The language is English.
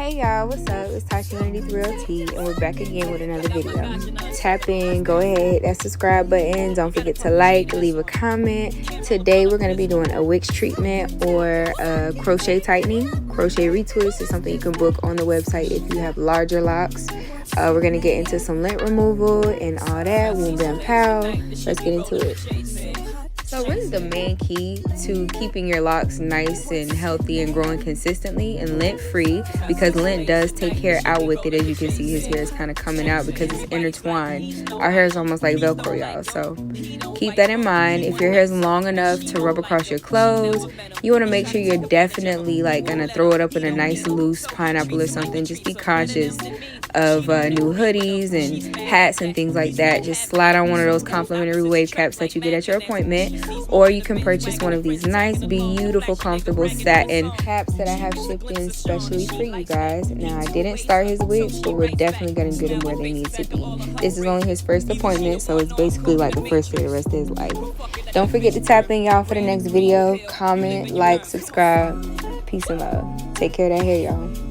Hey y'all, what's up? It's Tashuanity Essentials, and we're back again with another video. Tap in, go ahead, that subscribe button. Don't forget to like, leave a comment. Today we're going to be doing a wicks treatment or a crochet tightening. Crochet retwist is something you can book on the website if you have larger locks. We're going to get into some lint removal and all that. Boom, bam, pow. Let's get into it. So what is the main key to keeping your locks nice and healthy and growing consistently and lint free? Because lint does take hair out with it. As you can see, his hair is kind of coming out because it's intertwined. Our hair is almost like Velcro, y'all. So keep that in mind. If your hair is long enough to rub across your clothes, you want to make sure you're definitely like gonna throw it up in a nice loose pineapple or something. Just be conscious of new hoodies and hats and things like that. Just slide on one of those complimentary wave caps that you get at your appointment, or you can purchase one of these nice, beautiful, comfortable satin caps that I have shipped in specially for you guys. Now, I didn't start his wigs, but we're definitely gonna get him where they need to be. This is only his first appointment, so it's basically like the first day of the rest of his life. Don't forget to tap in, y'all, for the next video. Comment, like, subscribe. Peace and love. Take care of that hair, y'all.